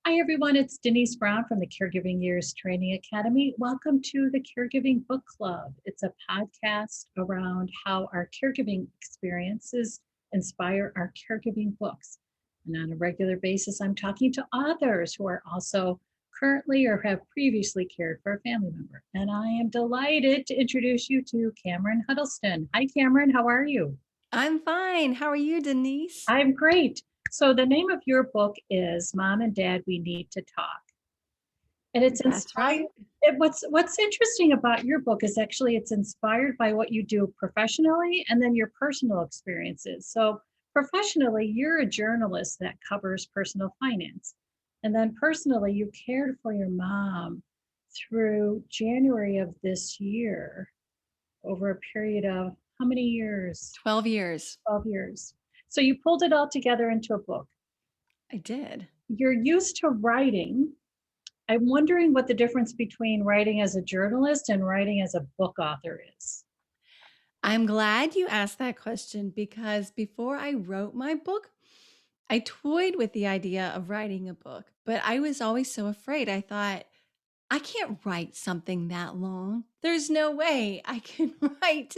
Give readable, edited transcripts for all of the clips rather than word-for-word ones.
Hi, everyone. It's Denise Brown from the Caregiving Years Training Academy. Welcome to the Caregiving Book Club. It's a podcast around how our caregiving experiences inspire our caregiving books. And on a regular basis, I'm talking to authors who are also currently or have previously cared for a family member. And I am delighted to introduce you to Cameron Huddleston. Hi, Cameron. How are you? I'm fine. How are you, Denise? I'm great. So, the name of your book is Mom and Dad, We Need to Talk. And it's That's inspired. right. What's interesting about your book is actually it's inspired by what you do professionally and then your personal experiences. So professionally, you're a journalist that covers personal finance. And then personally, you cared for your mom through January of this year over a period of how many years? 12 years. 12 years. So you pulled it all together into a book. I did. You're used to writing. I'm wondering what the difference between writing as a journalist and writing as a book author is. I'm glad you asked that question because before I wrote my book, I toyed with the idea of writing a book, but I was always so afraid. I thought, I can't write something that long. There's no way I can write,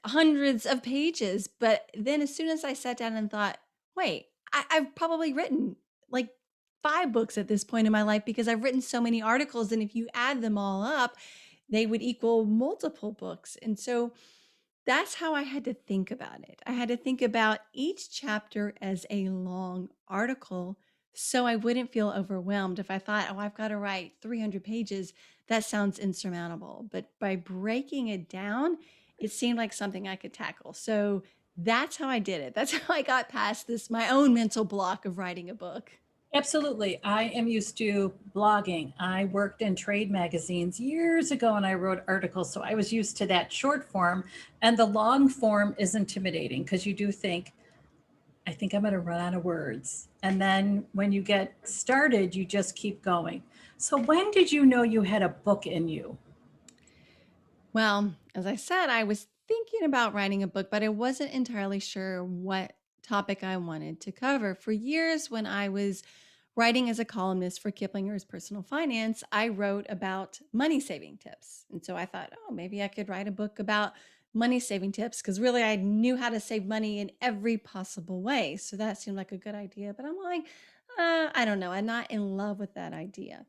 hundreds of pages. But then as soon as I sat down and thought, wait, I've probably written like 5 books at this point in my life because I've written so many articles. And if you add them all up, they would equal multiple books. And so that's how I had to think about it. I had to think about each chapter as a long article so I wouldn't feel overwhelmed. If I thought, oh, I've got to write 300 pages, that sounds insurmountable. But by breaking it down, it seemed like something I could tackle. So that's how I did it. That's how I got past this, my own mental block of writing a book. Absolutely. I am used to blogging. I worked in trade magazines years ago and I wrote articles. So I was used to that short form. And the long form is intimidating because you do think, I think I'm going to run out of words. And then when you get started, you just keep going. So when did you know you had a book in you? Well, as I said, I was thinking about writing a book, but I wasn't entirely sure what topic I wanted to cover. For years, when I was writing as a columnist for Kiplinger's Personal Finance, I wrote about money saving tips. And so I thought, oh, maybe I could write a book about money saving tips because really I knew how to save money in every possible way. So that seemed like a good idea. But I'm like, I don't know. I'm not in love with that idea.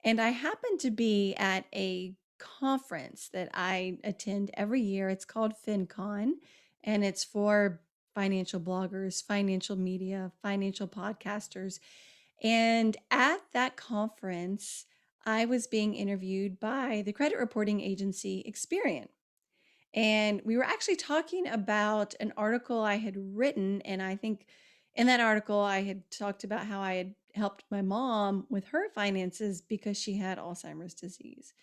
And I happened to be at a conference that I attend every year. It's called FinCon, and it's for financial bloggers, financial media, financial podcasters. And at that conference, I was being interviewed by the credit reporting agency Experian. And we were actually talking about an article I had written. And I think in that article, I had talked about how I had helped my mom with her finances because she had Alzheimer's disease.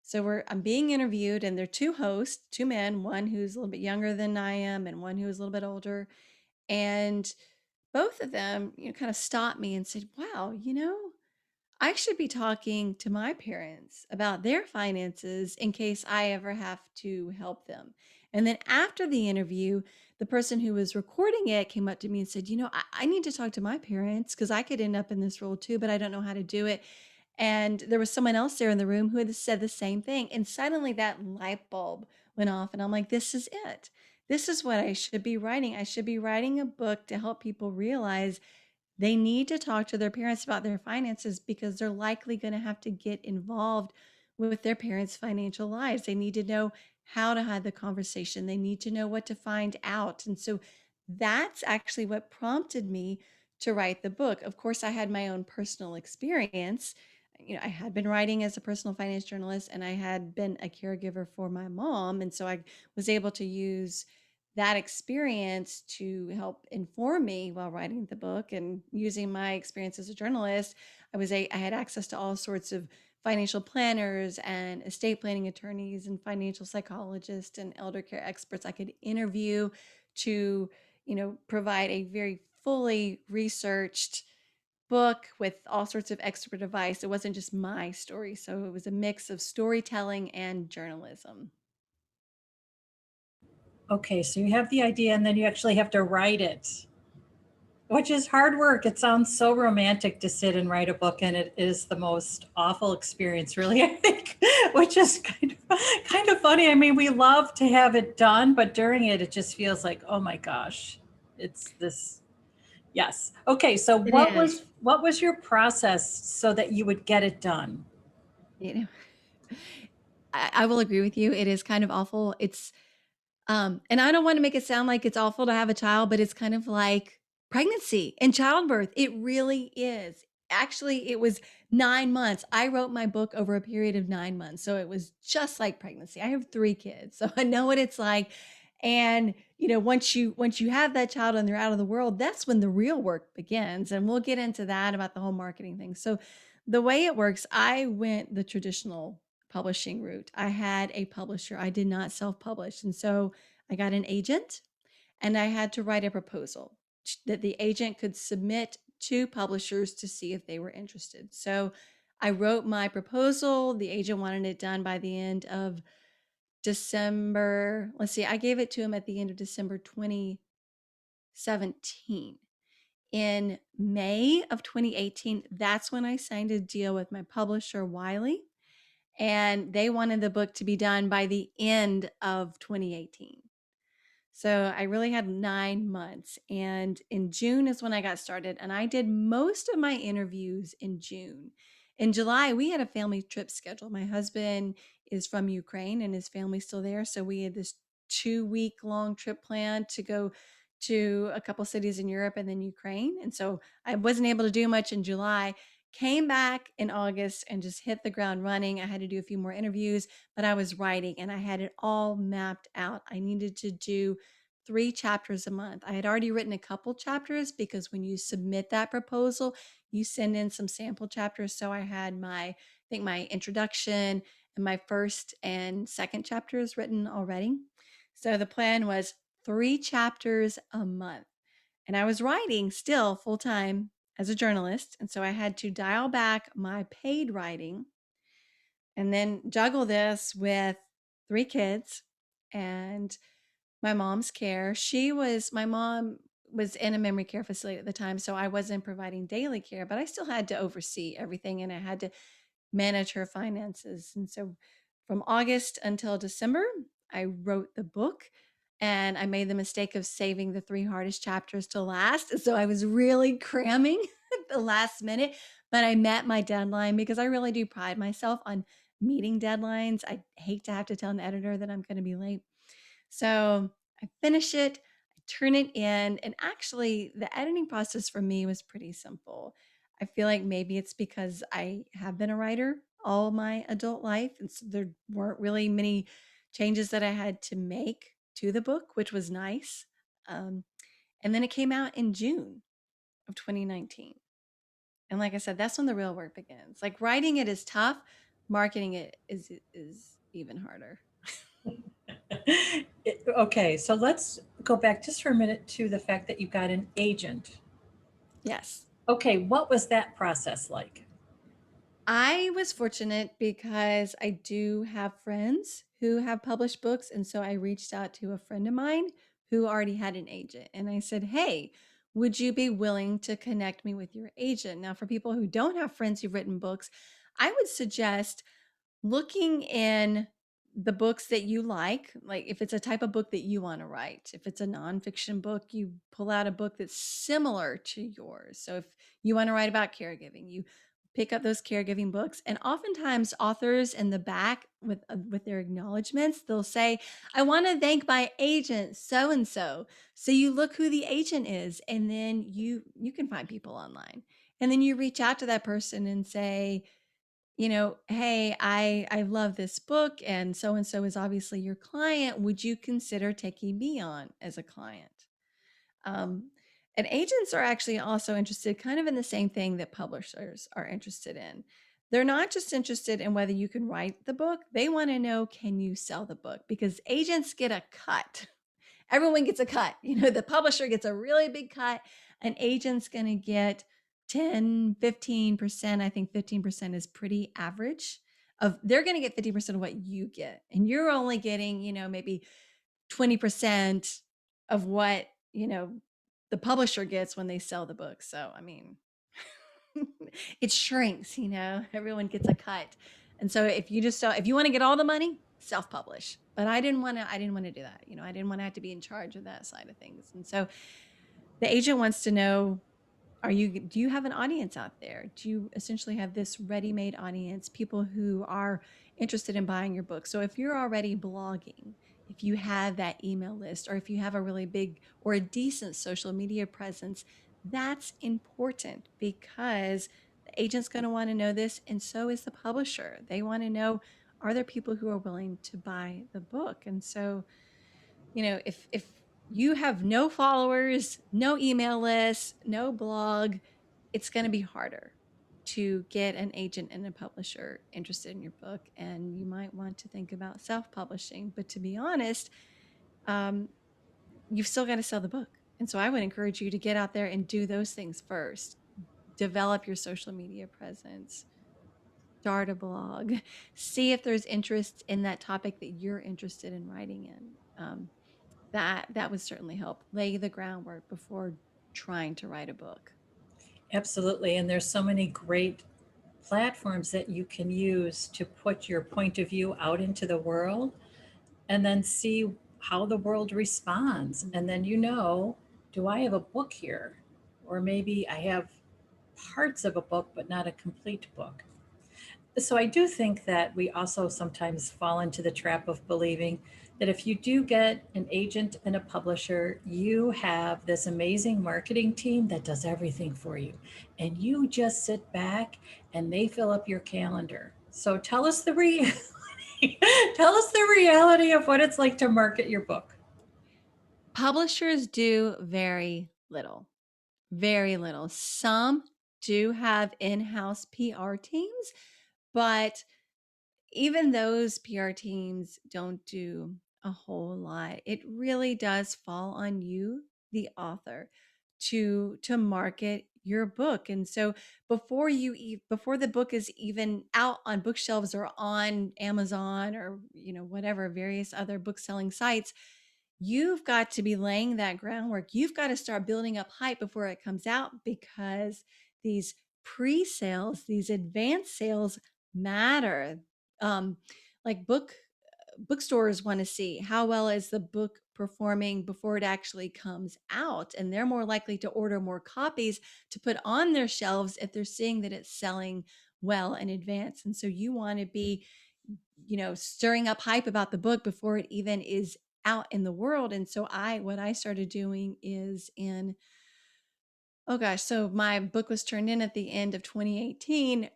So I'm being interviewed, and there are two hosts, two men, one who's a little bit younger than I am, and one who is a little bit older. And both of them, kind of stopped me and said, "Wow, I should be talking to my parents about their finances in case I ever have to help them." And then after the interview, the person who was recording it came up to me and said, I need to talk to my parents because I could end up in this role too, but I don't know how to do it. And there was someone else there in the room who had said the same thing. And suddenly that light bulb went off. And I'm like, this is it. This is what I should be writing. I should be writing a book to help people realize they need to talk to their parents about their finances because they're likely going to have to get involved with their parents' financial lives. They need to know how to have the conversation. They need to know what to find out. And so that's actually what prompted me to write the book. Of course, I had my own personal experience. I had been writing as a personal finance journalist and I had been a caregiver for my mom. And so I was able to use that experience to help inform me while writing the book. And using my experience as a journalist, I had access to all sorts of financial planners and estate planning attorneys and financial psychologists and elder care experts I could interview to provide a very fully researched book with all sorts of expert advice. It wasn't just my story, so it was a mix of storytelling and journalism. Okay, so you have the idea and then you actually have to write it. Which is hard work. It sounds so romantic to sit and write a book, and it is the most awful experience, really, I think, which is kind of funny. I mean, we love to have it done, but during it, it just feels like, oh my gosh, it's this. Yes. Okay. So It is. what was your process so that you would get it done? You know, I will agree with you. It is kind of awful. And I don't want to make it sound like it's awful to have a child, but it's kind of like pregnancy and childbirth. It really is. Actually, it was 9 months. I wrote my book over a period of 9 months. So it was just like pregnancy. I have 3 kids. So I know what it's like. And once you have that child and they're out of the world, that's when the real work begins. And we'll get into that about the whole marketing thing. So the way it works, I went the traditional publishing route. I had a publisher. I did not self-publish. And so I got an agent and I had to write a proposal that the agent could submit to publishers to see if they were interested. So I wrote my proposal. The agent wanted it done by the end of December. Let's see, I gave it to him at the end of December 2017. In May of 2018, that's when I signed a deal with my publisher, Wiley, and they wanted the book to be done by the end of 2018. So I really had 9 months. And in June is when I got started. And I did most of my interviews in June. In July, we had a family trip scheduled. My husband is from Ukraine and his family's still there. So we had this 2 week long trip planned to go to a couple cities in Europe and then Ukraine. And so I wasn't able to do much in July. Came back in August and just hit the ground running. I had to do a few more interviews, but I was writing and I had it all mapped out. I needed to do 3 chapters a month. I had already written a couple chapters because when you submit that proposal, you send in some sample chapters. So I had I think my introduction and my first and second chapters written already. So the plan was 3 chapters a month. And I was writing still full time as a journalist. And so I had to dial back my paid writing and then juggle this with 3 kids and my mom's care. My mom was in a memory care facility at the time, so I wasn't providing daily care, but I still had to oversee everything and I had to manage her finances. And so from August until December, I wrote the book and I made the mistake of saving the 3 hardest chapters to last. So I was really cramming at the last minute, but I met my deadline because I really do pride myself on meeting deadlines. I hate to have to tell an editor that I'm going to be late. So I finish it, I turn it in, and actually, the editing process for me was pretty simple. I feel like maybe it's because I have been a writer all my adult life, and so there weren't really many changes that I had to make to the book, which was nice. Um, and then it came out in June of 2019. And like I said, that's when the real work begins. Like writing it is tough, marketing it is even harder. Okay, so let's go back just for a minute to the fact that you got an agent. Yes. Okay, what was that process like? I was fortunate because I do have friends who have published books. And so I reached out to a friend of mine who already had an agent. And I said, hey, would you be willing to connect me with your agent? Now, for people who don't have friends who've written books, I would suggest looking in the books that you like if it's a type of book that you want to write, if it's a nonfiction book, you pull out a book that's similar to yours. So if you want to write about caregiving, you pick up those caregiving books, and oftentimes authors in the back with their acknowledgments, they'll say, I want to thank my agent so and so. So you look who the agent is, and then you can find people online, and then you reach out to that person and say, hey, I love this book and so is obviously your client. Would you consider taking me on as a client? Um, and agents are actually also interested kind of in the same thing that publishers are interested in. They're not just interested in whether you can write the book, they want to know, can you sell the book? Because agents get a cut. Everyone gets a cut. The publisher gets a really big cut. An agent's going to get 10, 15%. I think 15% is pretty average. They're going to get 50% of what you get. And you're only getting, maybe 20% of what, the publisher gets when they sell the book. So, I mean, it shrinks, everyone gets a cut. And so if you want to get all the money, self-publish. But I didn't want to do that. I didn't want to have to be in charge of that side of things. And so the agent wants to know, do you have an audience out there? Do you essentially have this ready-made audience, people who are interested in buying your book? So if you're already blogging, if you have that email list, or if you have a really big or a decent social media presence, that's important because the agent's going to want to know this, and so is the publisher. They want to know, are there people who are willing to buy the book? And so, if you have no followers, no email list, no blog, it's going to be harder to get an agent and a publisher interested in your book. And you might want to think about self-publishing. But to be honest, um, you've still got to sell the book. And so I would encourage you to get out there and do those things first. Develop your social media presence, start a blog, see if there's interest in that topic that you're interested in writing in. That would certainly help lay the groundwork before trying to write a book. Absolutely. And there's so many great platforms that you can use to put your point of view out into the world and then see how the world responds. And then, do I have a book here? Or maybe I have parts of a book, but not a complete book. So I do think that we also sometimes fall into the trap of believing that if you do get an agent and a publisher, you have this amazing marketing team that does everything for you. And you just sit back and they fill up your calendar. So tell us the tell us the reality of what it's like to market your book. Publishers do very little, very little. Some do have in-house PR teams, but even those PR teams don't do a whole lot. It really does fall on you, the author, to market your book. And so before the book is even out on bookshelves or on Amazon or whatever various other book selling sites, you've got to be laying that groundwork. You've got to start building up hype before it comes out, because these pre-sales, these advanced sales matter. um like bookstores want to see how well is the book performing before it actually comes out, and they're more likely to order more copies to put on their shelves if they're seeing that it's selling well in advance. And so you want to be stirring up hype about the book before it even is out in the world. And so what I started doing is oh gosh, so my book was turned in at the end of 2018.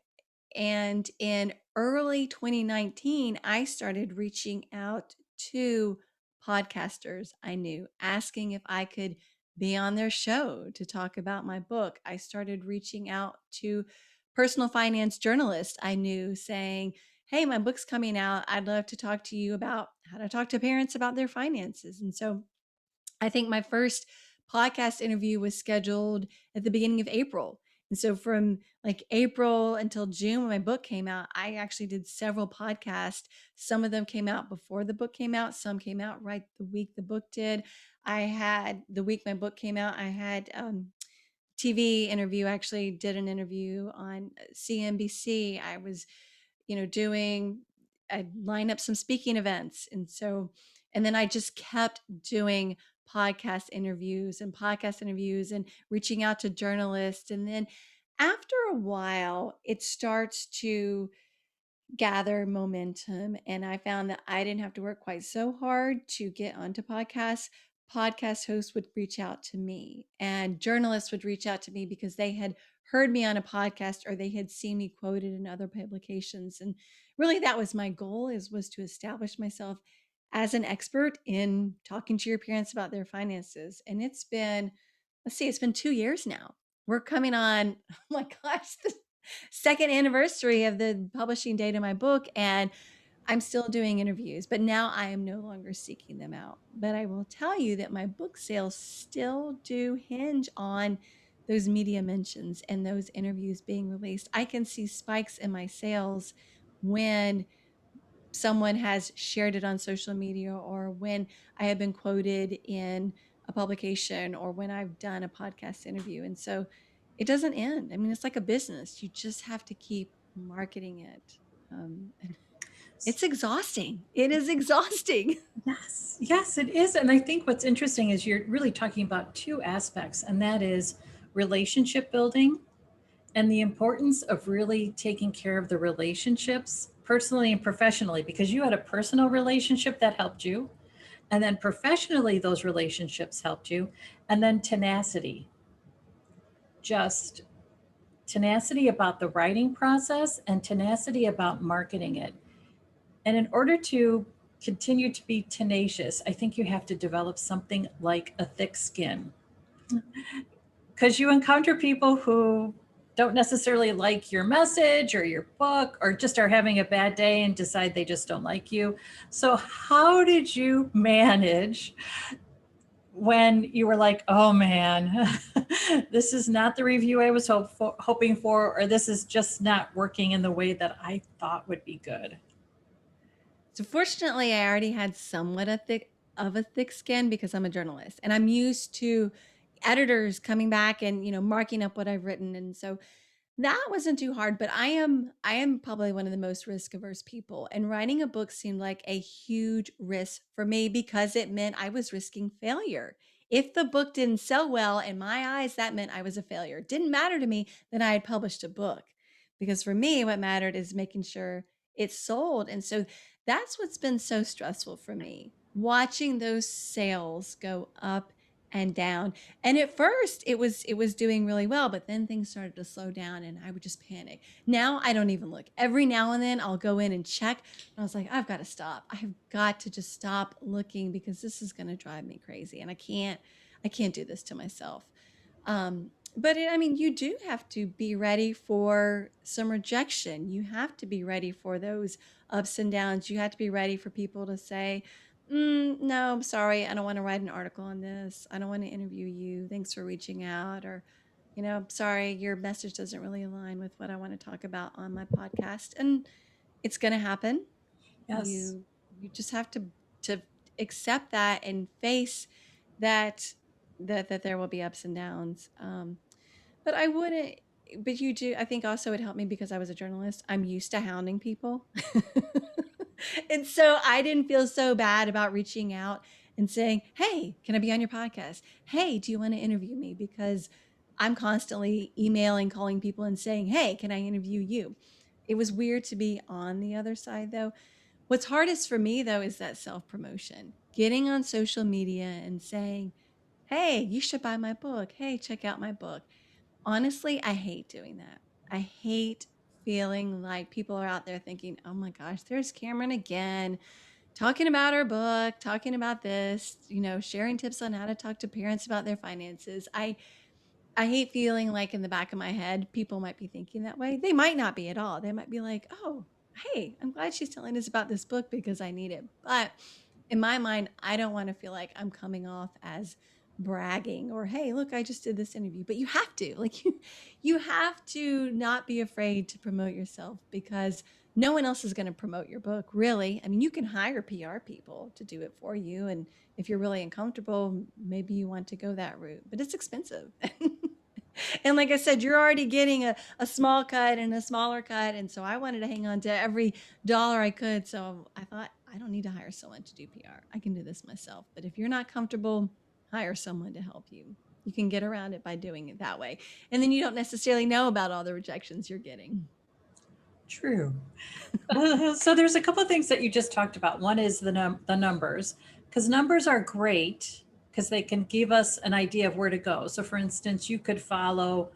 And in early 2019, I started reaching out to podcasters I knew, asking if I could be on their show to talk about my book. I started reaching out to personal finance journalists I knew, saying, hey, my book's coming out. I'd love to talk to you about how to talk to parents about their finances. And so I think my first podcast interview was scheduled at the beginning of April. And so from like April until June, when my book came out, I actually did several podcasts. Some of them came out before the book came out. Some came out right the week the book did. The week my book came out, I had TV interview. I actually did an interview on CNBC. I was, I'd line up some speaking events. And then I just kept doing podcast interviews and reaching out to journalists. And then after a while, it starts to gather momentum. And I found that I didn't have to work quite so hard to get onto podcasts. Podcast hosts would reach out to me, and journalists would reach out to me because they had heard me on a podcast or they had seen me quoted in other publications. And really that was my goal, was to establish myself as an expert in talking to your parents about their finances. And it's been 2 years now. We're coming on, oh my gosh, the second anniversary of the publishing date of my book, and I'm still doing interviews, but now I am no longer seeking them out. But I will tell you that my book sales still do hinge on those media mentions and those interviews being released. I can see spikes in my sales when someone has shared it on social media, or when I have been quoted in a publication or when I've done a podcast interview. And so it doesn't end. I mean, it's like a business. You just have to keep marketing it. And it's exhausting. It is exhausting. Yes, yes, it is. And I think what's interesting is you're really talking about two aspects, and that is relationship building and the importance of really taking care of the relationships personally and professionally, because you had a personal relationship that helped you. And then professionally, those relationships helped you. And then tenacity, just tenacity about the writing process and tenacity about marketing it. And in order to continue to be tenacious, I think you have to develop something like a thick skin, because you encounter people who don't necessarily like your message or your book, or just are having a bad day and decide they just don't like you. So, how did you manage when you were like, oh man, this is not the review I was hoping for, or this is just not working in the way that I thought would be good? So fortunately, I already had somewhat a thick skin because I'm a journalist and I'm used to editors coming back and marking up what I've written, and so that wasn't too hard. But I am probably one of the most risk averse people, and writing a book seemed like a huge risk for me because it meant I was risking failure. If the book didn't sell well in my eyes, that meant I was a failure. It didn't matter to me that I had published a book, because for me what mattered is making sure it sold. And so that's what's been so stressful for me, watching those sales go up and down. And at first it was doing really well, but then things started to slow down and I would just panic. Now I don't even look. Every now and then I'll go in and check. And I was like, I've got to stop. I've got to just stop looking because this is going to drive me crazy. And I can't do this to myself. But I mean, you do have to be ready for some rejection. You have to be ready for those ups and downs. You have to be ready for people to say, no, I'm sorry. I don't want to write an article on this. I don't want to interview you. Thanks for reaching out. Or, sorry, your message doesn't really align with what I want to talk about on my podcast. And it's going to happen. Yes. You just have to accept that and face that that there will be ups and downs. But I wouldn't. But you do. I think also it helped me because I was a journalist. I'm used to hounding people. And so I didn't feel so bad about reaching out and saying, hey, can I be on your podcast? Hey, do you want to interview me? Because I'm constantly emailing, calling people and saying, hey, can I interview you? It was weird to be on the other side though. What's hardest for me though is that self promotion, getting on social media and saying, hey, you should buy my book. Hey, check out my book. Honestly, I hate doing that. I hate feeling like people are out there thinking, oh my gosh, there's Cameron again, talking about her book, talking about this, sharing tips on how to talk to parents about their finances. I hate feeling like in the back of my head, people might be thinking that way. They might not be at all. They might be like, oh, hey, I'm glad she's telling us about this book because I need it. But in my mind, I don't want to feel like I'm coming off as bragging or, hey, look, I just did this interview. But you have to, like, you have to not be afraid to promote yourself because no one else is going to promote your book, really. I mean, you can hire PR people to do it for you. And if you're really uncomfortable, maybe you want to go that route, but it's expensive. And like I said, you're already getting a small cut and a smaller cut. And so I wanted to hang on to every dollar I could. So I thought, I don't need to hire someone to do PR. I can do this myself. But if you're not comfortable, hire someone to help you. You can get around it by doing it that way. And then you don't necessarily know about all the rejections you're getting. True. So there's a couple of things that you just talked about. One is the numbers, because numbers are great because they can give us an idea of where to go. So for instance, you could follow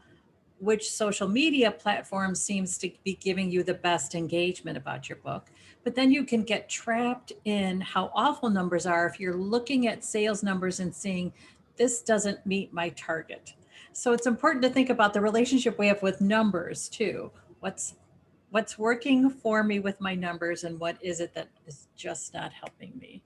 which social media platform seems to be giving you the best engagement about your book. But then you can get trapped in how awful numbers are if you're looking at sales numbers and seeing this doesn't meet my target. So it's important to think about the relationship we have with numbers too. What's working for me with my numbers and what is it that is just not helping me?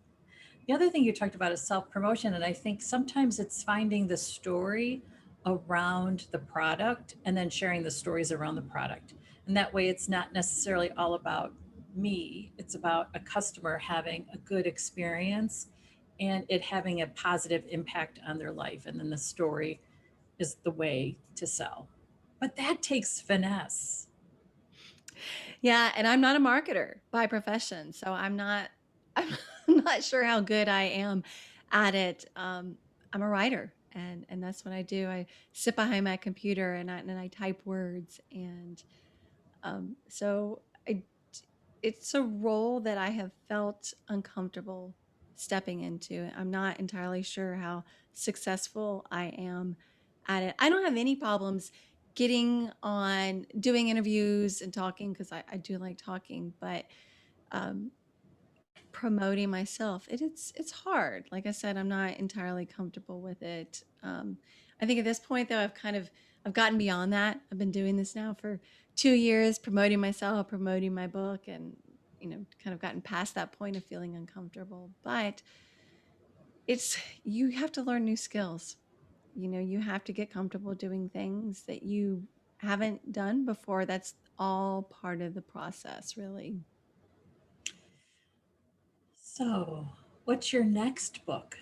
The other thing you talked about is self promotion. And I think sometimes it's finding the story around the product and then sharing the stories around the product. And that way it's not necessarily all about me, it's about a customer having a good experience and it having a positive impact on their life. And then the story is the way to sell. But that takes finesse. Yeah, and I'm not a marketer by profession, so I'm not sure how good I am at it. I'm a writer, and that's what I do. I sit behind my computer and I type words, and so it's a role that I have felt uncomfortable stepping into. I'm not entirely sure how successful I am at it. I don't have any problems getting on doing interviews and talking because I do like talking, but um, promoting myself, it's hard. Like I said, I'm not entirely comfortable with it. I think at this point though, I've gotten beyond that. I've been doing this now for 2 years, promoting myself, promoting my book, and kind of gotten past that point of feeling uncomfortable. But it's you have to learn new skills. You have to get comfortable doing things that you haven't done before. That's all part of the process, really. So, what's your next book?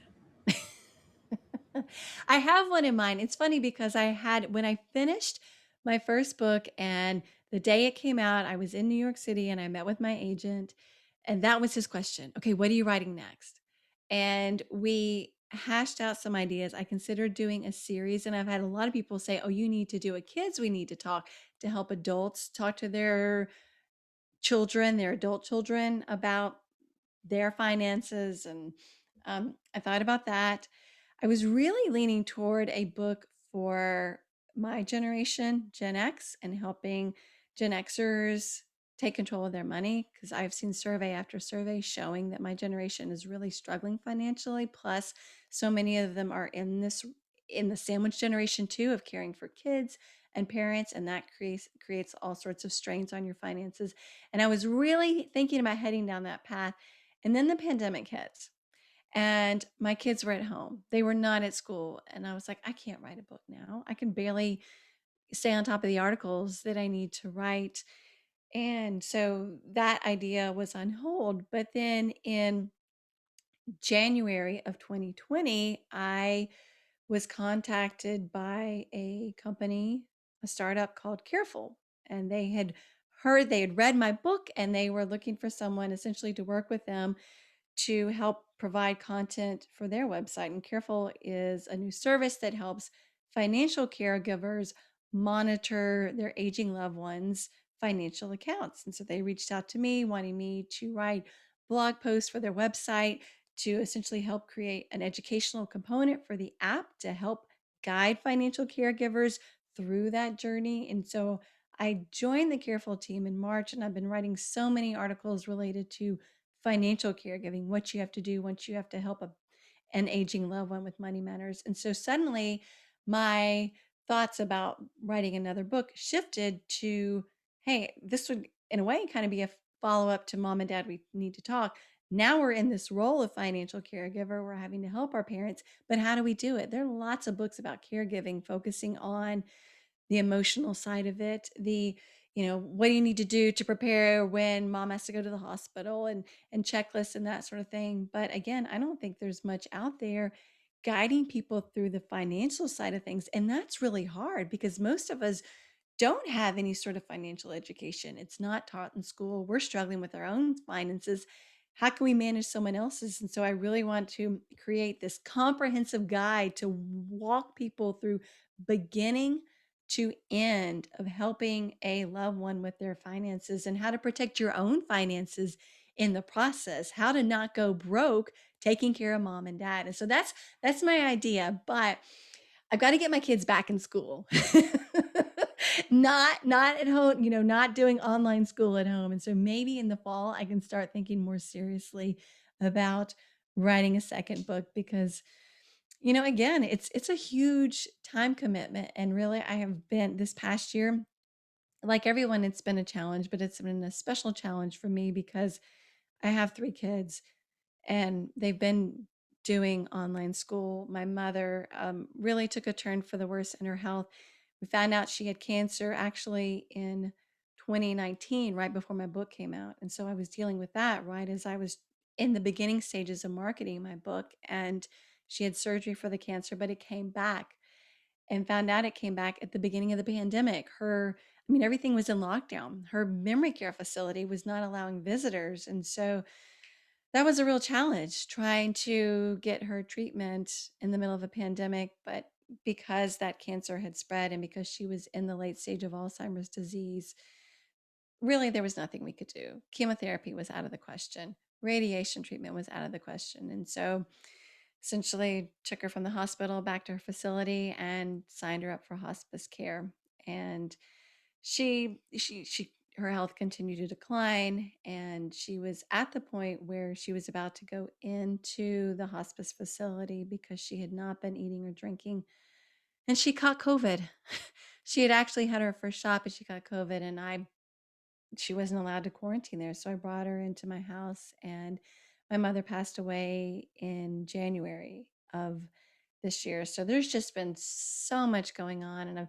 I have one in mind. It's funny because when I finished my first book and the day it came out, I was in New York City and I met with my agent, and that was his question. Okay, what are you writing next? And we hashed out some ideas. I considered doing a series, and I've had a lot of people say, "Oh, you need to do a kids we need to talk to help adults talk to their children, their adult children about their finances." And I thought about that. I was really leaning toward a book for my generation, Gen X, and helping Gen Xers take control of their money because I've seen survey after survey showing that my generation is really struggling financially. Plus, so many of them are in the sandwich generation too of caring for kids and parents, and that creates all sorts of strains on your finances. And I was really thinking about heading down that path. And then the pandemic hits and my kids were at home. They were not at school. And I was like, I can't write a book now. I can barely stay on top of the articles that I need to write. And so that idea was on hold. But then in January of 2020, I was contacted by a company, a startup called Careful, and they had read my book and they were looking for someone essentially to work with them to help provide content for their website. And Careful is a new service that helps financial caregivers monitor their aging loved ones' financial accounts. And so they reached out to me wanting me to write blog posts for their website to essentially help create an educational component for the app to help guide financial caregivers through that journey. And so I joined the Careful team in March, and I've been writing so many articles related to financial caregiving, what you have to do once you have to help an aging loved one with money matters. And so suddenly my thoughts about writing another book shifted to, hey, this would in a way kind of be a follow up to Mom and Dad, We Need to Talk. Now we're in this role of financial caregiver. We're having to help our parents, but how do we do it? There are lots of books about caregiving focusing on the emotional side of it, what do you need to do to prepare when mom has to go to the hospital, and checklists and that sort of thing. But again, I don't think there's much out there guiding people through the financial side of things, and that's really hard because most of us don't have any sort of financial education. It's not taught in school. We're struggling with our own finances. How can we manage someone else's? And so I really want to create this comprehensive guide to walk people through beginning to end of helping a loved one with their finances and how to protect your own finances in the process, how to not go broke taking care of mom and dad. And so that's my idea, but I've got to get my kids back in school. Not at home, not doing online school at home. And so maybe in the fall I can start thinking more seriously about writing a second book because again, it's a huge time commitment, and really I have been this past year, like everyone, it's been a challenge, but it's been a special challenge for me because I have 3 kids and they've been doing online school. My mother really took a turn for the worse in her health. We found out she had cancer actually in 2019, right before my book came out. And so I was dealing with that right as I was in the beginning stages of marketing my book, and she had surgery for the cancer, but it came back, and found out it came back at the beginning of the pandemic. I mean, everything was in lockdown. Her memory care facility was not allowing visitors. And so that was a real challenge trying to get her treatment in the middle of a pandemic. But because that cancer had spread and because she was in the late stage of Alzheimer's disease, really there was nothing we could do. Chemotherapy was out of the question, radiation treatment was out of the question. And so essentially took her from the hospital back to her facility and signed her up for hospice care. And her health continued to decline, and she was at the point where she was about to go into the hospice facility because she had not been eating or drinking, and she caught COVID. She had actually had her first shot, but she got COVID, and she wasn't allowed to quarantine there. So I brought her into my house, and my mother passed away in January of this year. So there's just been so much going on, and I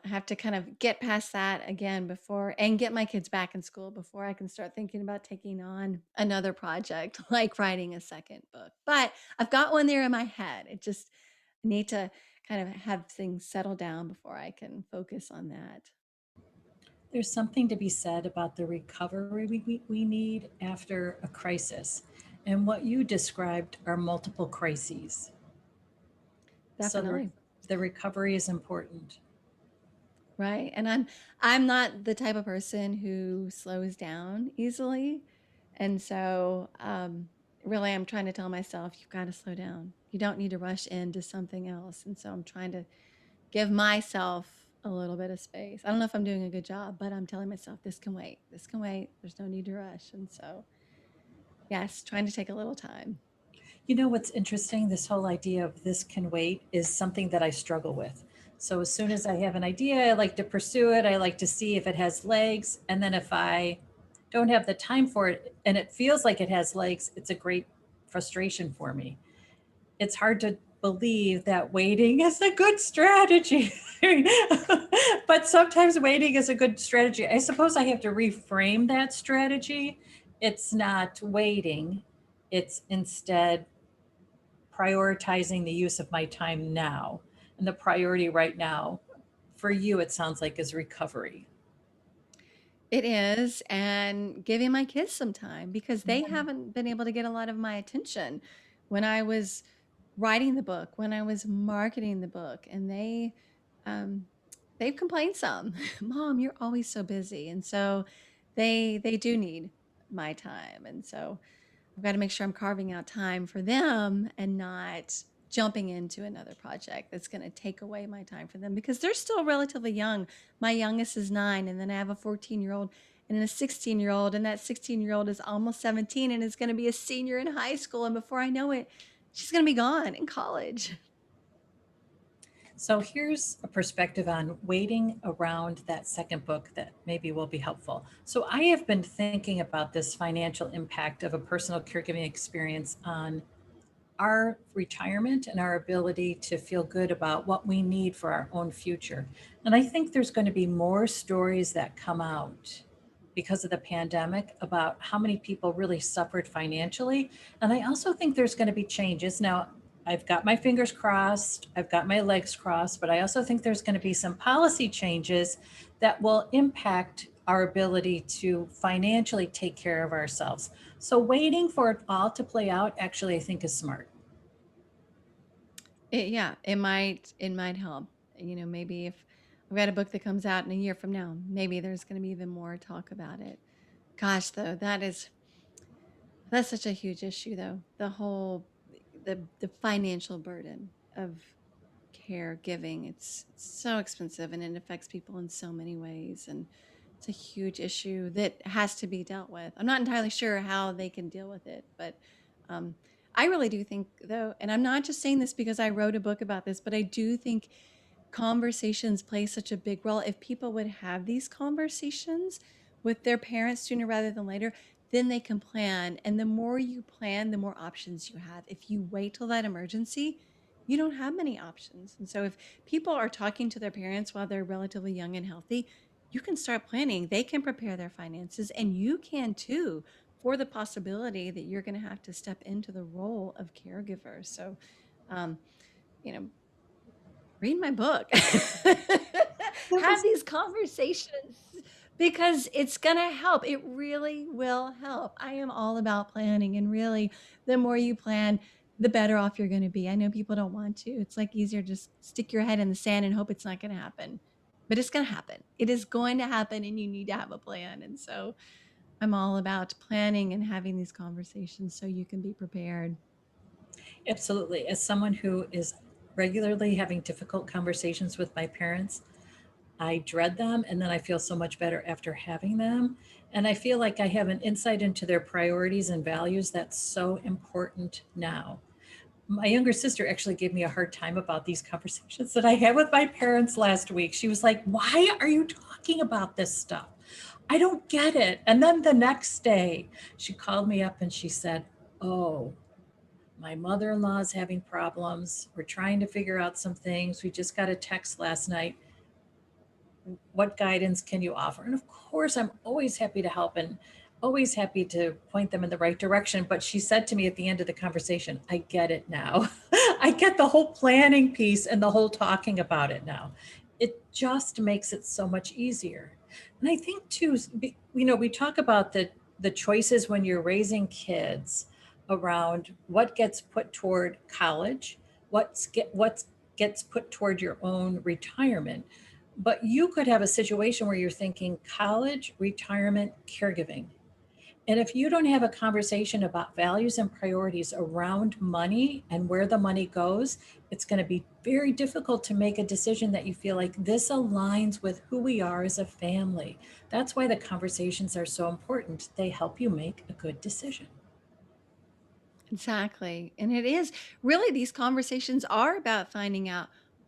have to kind of get past that again before and get my kids back in school before I can start thinking about taking on another project like writing a second book. But I've got one there in my head. It just I need to kind of have things settle down before I can focus on that. There's something to be said about the recovery we need after a crisis. And what you described are multiple crises. So Definitely. the recovery is important. Right. And I'm not the type of person who slows down easily. And so really I'm trying to tell myself you've got to slow down. You don't need to rush into something else. And so I'm trying to give myself a little bit of space. I don't know if I'm doing a good job, but I'm telling myself this can wait. This can wait. There's no need to rush. And so yes, trying to take a little time. You know what's interesting? This whole idea of this can wait is something that I struggle with. So as soon as I have an idea, I like to pursue it. I like to see if it has legs. And then if I don't have the time for it and it feels like it has legs, it's a great frustration for me. It's hard to believe that waiting is a good strategy. But sometimes waiting is a good strategy. I suppose I have to reframe that strategy. It's not waiting, it's instead prioritizing the use of my time now. And the priority right now for you, it sounds like, is recovery. It is, and giving my kids some time because they haven't been able to get a lot of my attention when I was writing the book, when I was marketing the book, and um they've complained some. Mom, you're always so busy. And so they do need my time. And so I've got to make sure I'm carving out time for them and not jumping into another project that's going to take away my time for them because they're still relatively young. My youngest is 9, and then I have a 14-year-old and then a 16-year-old, and that 16-year-old is almost 17 and is going to be a senior in high school. And before I know it, she's going to be gone in college. So here's a perspective on waiting around that second book that maybe will be helpful. So I have been thinking about this financial impact of a personal caregiving experience on our retirement and our ability to feel good about what we need for our own future. And I think there's going to be more stories that come out because of the pandemic about how many people really suffered financially. And I also think there's going to be changes. Now, I've got my fingers crossed, I've got my legs crossed, but I also think there's going to be some policy changes that will impact our ability to financially take care of ourselves. So waiting for it all to play out actually I think is smart. Yeah, it might help. Maybe if I've got a book that comes out in a year from now, maybe there's going to be even more talk about it. Gosh, though, that's such a huge issue, though. The financial burden of caregiving. It's so expensive and it affects people in so many ways, and it's a huge issue that has to be dealt with. I'm not entirely sure how they can deal with it, but um, I really do think, though, and I'm not just saying this because I wrote a book about this, but I do think conversations play such a big role. If people would have these conversations with their parents sooner rather than later, then they can plan. And the more you plan, the more options you have. If you wait till that emergency, you don't have many options. And so if people are talking to their parents while they're relatively young and healthy, you can start planning. They can prepare their finances, and you can too for the possibility that you're going to have to step into the role of caregiver. So, um, you know, read my book. That Have was these conversations because it's going to help. It really will help. I am all about planning, and really, the more you plan, the better off you're going to be. I know people don't want to. It's like easier to just stick your head in the sand and hope it's not going to happen. But it's going to happen. It is going to happen, and you need to have a plan. And so I'm all about planning and having these conversations so you can be prepared. absolutely. As someone who is regularly having difficult conversations with my parents, I dread them and then I feel so much better after having them. And I feel like I have an insight into their priorities and values that's so important now. My younger sister actually gave me a hard time about these conversations that I had with my parents last week. She was like, "Why are you talking about this stuff? I don't get it." And then the next day, she called me up and she said, "Oh, my mother in law is having problems. We're trying to figure out some things. We just got a text last night. What guidance can you offer?" And of course, I'm always happy to help and always happy to point them in the right direction. But she said to me at the end of the conversation, "I get it now." I get the whole planning piece and the whole talking about it now. It just makes it so much easier. And I think too, we talk about the choices when you're raising kids around what gets put toward college, what gets put toward your own retirement. But you could have a situation where you're thinking college, retirement, caregiving. And if you don't have a conversation about values and priorities around money and where the money goes, it's going to be very difficult to make a decision that you feel like this aligns with who we are as a family. That's why the conversations are so important. They help you make a good decision. Exactly. And it is really, these conversations are about finding out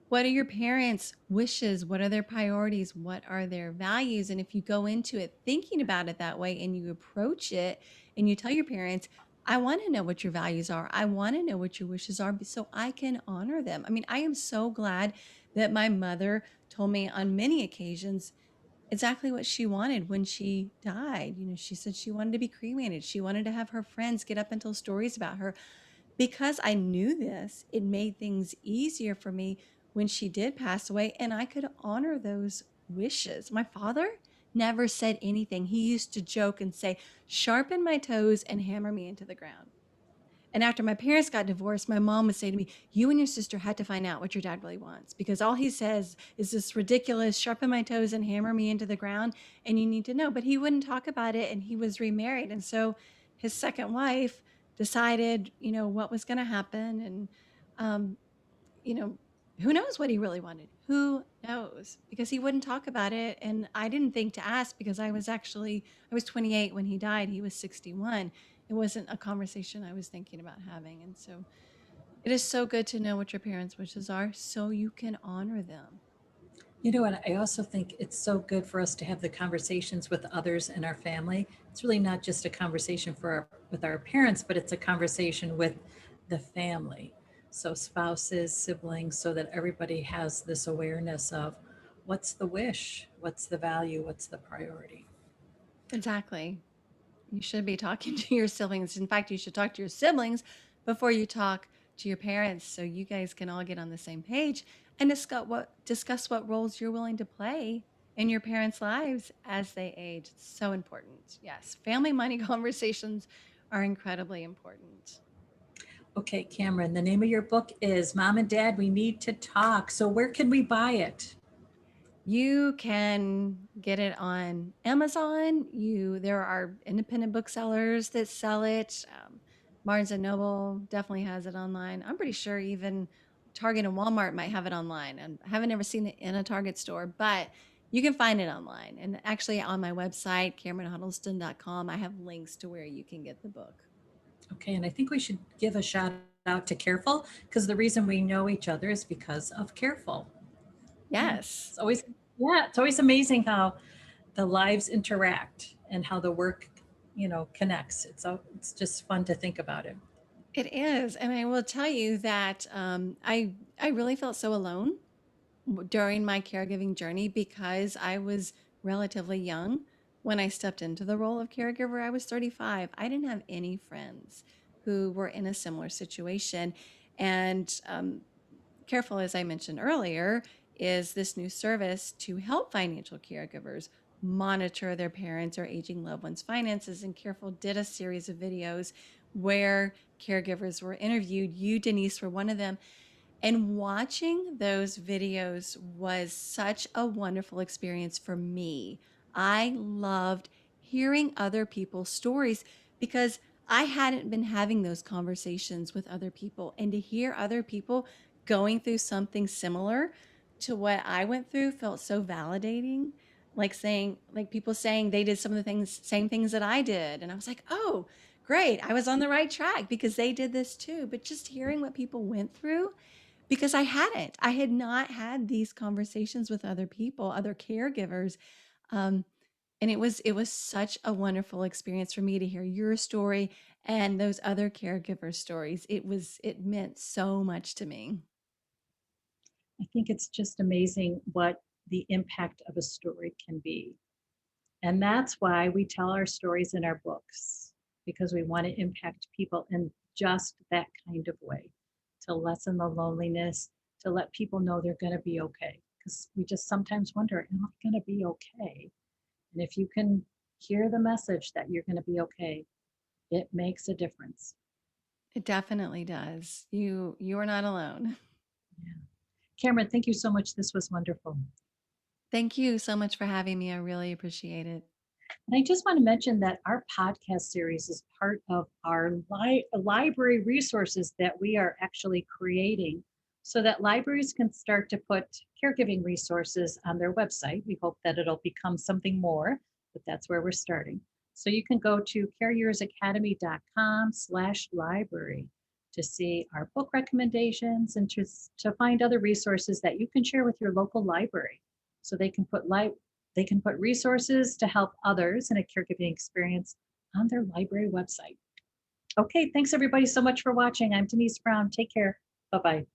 what are your parents' wishes? What are their priorities? What are their values? And if you go into it thinking about it that way and you approach it and you tell your parents, I want to know what your values are. I want to know what your wishes are so I can honor them. I mean, I am so glad that my mother told me on many occasions exactly what she wanted when she died. She said she wanted to be cremated. She wanted to have her friends get up and tell stories about her. Because I knew this, it made things easier for me when she did pass away, and I could honor those wishes. My father never said anything. He used to joke and say, "Sharpen my toes and hammer me into the ground." And after my parents got divorced, my mom would say to me, "You and your sister had to find out what your dad really wants because all he says is this ridiculous sharpen my toes and hammer me into the ground. And you need to know." But he wouldn't talk about it. And he was remarried. And so his second wife decided, what was going to happen. And, um, you know, who knows what he really wanted? Who knows? Because he wouldn't talk about it. And I didn't think to ask because I was 28 when he died. He was 61. It wasn't a conversation I was thinking about having. And so it is so good to know what your parents' wishes are so you can honor them. And I also think it's so good for us to have the conversations with others in our family. It's really not just a conversation with our parents, but it's a conversation with the family. So spouses, siblings, so that everybody has this awareness of what's the wish, what's the value, what's the priority. Exactly. You should be talking to your siblings. In fact, you should talk to your siblings before you talk to your parents so you guys can all get on the same page and discuss what roles you're willing to play in your parents' lives as they age. It's so important. Yes, family money conversations are incredibly important. Okay, Cameron, the name of your book is Mom and Dad, We Need to Talk. So where can we buy it? You can get it on Amazon. There are independent booksellers that sell it. Barnes and Noble definitely has it online. I'm pretty sure even Target and Walmart might have it online. And I haven't ever seen it in a Target store, but you can find it online. And actually, on my website, CameronHuddleston.com, I have links to where you can get the book. Okay, and I think we should give a shout out to Careful because the reason we know each other is because of Careful. Yeah, Yes. it's always amazing how the lives interact and how the work, connects. It's just fun to think about it. It is. And I will tell you that I really felt so alone during my caregiving journey because I was relatively young when I stepped into the role of caregiver, I was 35. I didn't have any friends who were in a similar situation. And Careful, as I mentioned earlier, is this new service to help financial caregivers monitor their parents or aging loved ones' finances. And Careful did a series of videos where caregivers were interviewed. You, Denise, were one of them. And watching those videos was such a wonderful experience for me. I loved hearing other people's stories because I hadn't been having those conversations with other people. And to hear other people going through something similar to what I went through felt so validating. Like people saying they did some of the same things that I did. And I was like, oh, great. I was on the right track because they did this too. But just hearing what people went through, because I had not had these conversations with other people, other caregivers. Um, and it was such a wonderful experience for me to hear your story and those other caregiver stories. It meant so much to me. I think it's just amazing what the impact of a story can be. And that's why we tell our stories in our books, because we want to impact people in just that kind of way, to lessen the loneliness, to let people know they're going to be okay. Because we just sometimes wonder, am I going to be okay? And if you can hear the message that you're going to be okay, it makes a difference. It definitely does. You are not alone. Yeah. Cameron, thank you so much. This was wonderful. Thank you so much for having me. I really appreciate it. And I just want to mention that our podcast series is part of our library resources that we are actually creating so that libraries can start to put caregiving resources on their website. We hope that it'll become something more, but that's where we're starting. So you can go to caregiversacademy.com/library to see our book recommendations and to find other resources that you can share with your local library so they can put resources to help others in a caregiving experience on their library website. Okay, thanks everybody so much for watching. I'm Denise Brown. Take care. Bye bye.